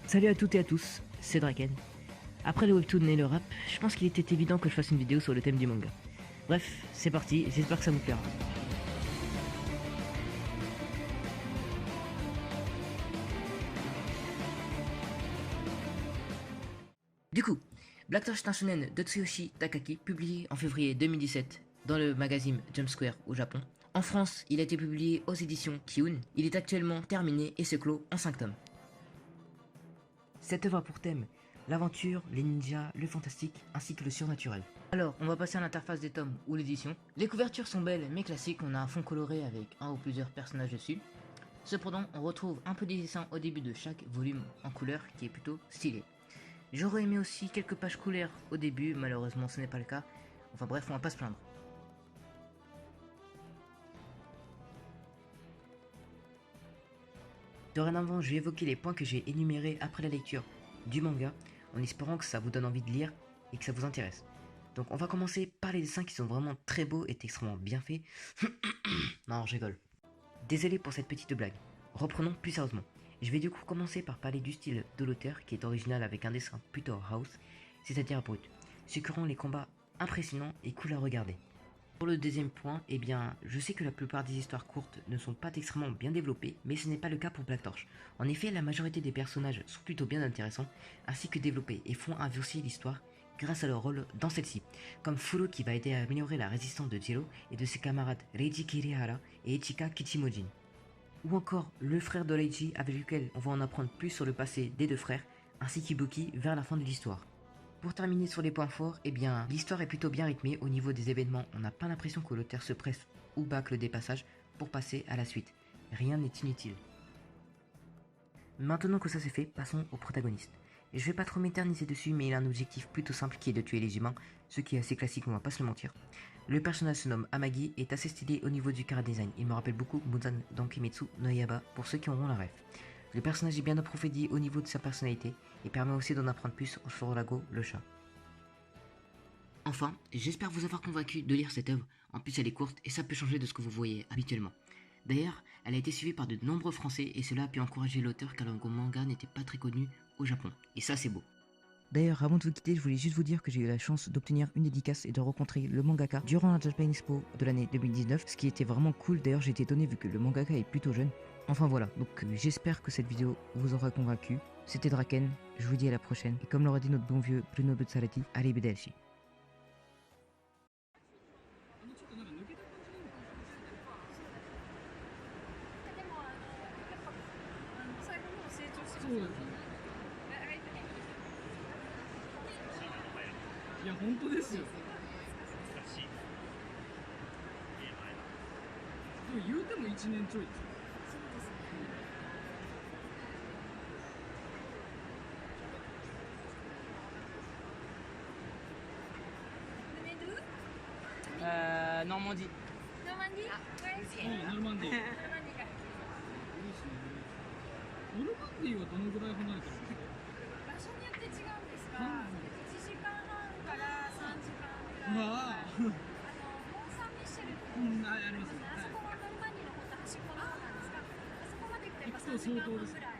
Salut à toutes et à tous, c'est Draken. Après le webtoon et le rap, je pense qu'il était évident que je fasse une vidéo sur le thème du manga. Bref, c'est parti, j'espère que ça vous plaira. Du coup, Black Torch est un shonen de Tsuyoshi Takaki, publié en février 2017 dans le magazine Jump Square au Japon. En France, il a été publié aux éditions Kiun. Il est actuellement terminé et se clôt en 5 tomes. Cette œuvre a pour thème l'aventure, les ninjas, le fantastique ainsi que le surnaturel. Alors, on va passer à l'interface des tomes ou l'édition. Les couvertures sont belles mais classiques, on a un fond coloré avec un ou plusieurs personnages dessus. Cependant, on retrouve un peu des dessins au début de chaque volume en couleur qui est plutôt stylé. J'aurais aimé aussi quelques pages couleurs au début, malheureusement ce n'est pas le cas. Enfin bref, on va pas se plaindre. Dorénavant, je vais évoquer les points que j'ai énumérés après la lecture du manga, en espérant que ça vous donne envie de lire et que ça vous intéresse. Donc on va commencer par les dessins qui sont vraiment très beaux et extrêmement bien faits. Non, je rigole. Désolé pour cette petite blague. Reprenons plus sérieusement. Je vais du coup commencer par parler du style de l'auteur qui est original avec un dessin plutôt house, c'est-à-dire brut, ce qui rend les combats impressionnants et cool à regarder. Pour le deuxième point, eh bien, je sais que la plupart des histoires courtes ne sont pas extrêmement bien développées, mais ce n'est pas le cas pour Black Torch. En effet, la majorité des personnages sont plutôt bien intéressants, ainsi que développés et font avancer l'histoire grâce à leur rôle dans celle-ci, comme Furo qui va aider à améliorer la résistance de Jiro et de ses camarades Reiji Kirihara et Ichika Kichimojin. Ou encore le frère de Reiji avec lequel on va en apprendre plus sur le passé des deux frères, ainsi qu'Ibuki vers la fin de l'histoire. Pour terminer sur les points forts, eh bien, l'histoire est plutôt bien rythmée au niveau des événements, on n'a pas l'impression que l'auteur se presse ou bâcle des passages pour passer à la suite. Rien n'est inutile. Maintenant que ça c'est fait, passons au protagoniste. Je vais pas trop m'éterniser dessus, mais il a un objectif plutôt simple qui est de tuer les humains, ce qui est assez classique, on va pas se le mentir. Le personnage se nomme Amagi et est assez stylé au niveau du chara design, il me rappelle beaucoup Muzan dans Kimetsu no Yaiba pour ceux qui auront la ref. Le personnage est bien approfondi au niveau de sa personnalité et permet aussi d'en apprendre plus sur Fororago, le chat. Enfin, j'espère vous avoir convaincu de lire cette œuvre, en plus elle est courte et ça peut changer de ce que vous voyez habituellement. D'ailleurs, elle a été suivie par de nombreux Français et cela a pu encourager l'auteur car le manga n'était pas très connu au Japon, et ça c'est beau. D'ailleurs, avant de vous quitter, je voulais juste vous dire que j'ai eu la chance d'obtenir une dédicace et de rencontrer le mangaka durant la Japan Expo de l'année 2019, ce qui était vraiment cool. D'ailleurs, j'ai été étonné vu que le mangaka est plutôt jeune. Enfin voilà, donc j'espère que cette vidéo vous aura convaincu. C'était Draken, je vous dis à la prochaine, et comme l'aurait dit notre bon vieux Bruno Buzzarati, arrivederci. そうですね。いや本当ですよ。でも言うても1年ちょいです。そうですね。Normandie. Normandie? Where is it? ノルマンディー。いい Normandie. ですね。ノルマンディーはどのぐらい離れてるんですか？場所によって違うんですが、1時間半から3時間ぐらい。わあ。モン・サン・ミシェルってありますね。あそこはノルマンディーのほんと端っこの方なんですが、あそこまで行くとやっぱ3時間半ぐらい。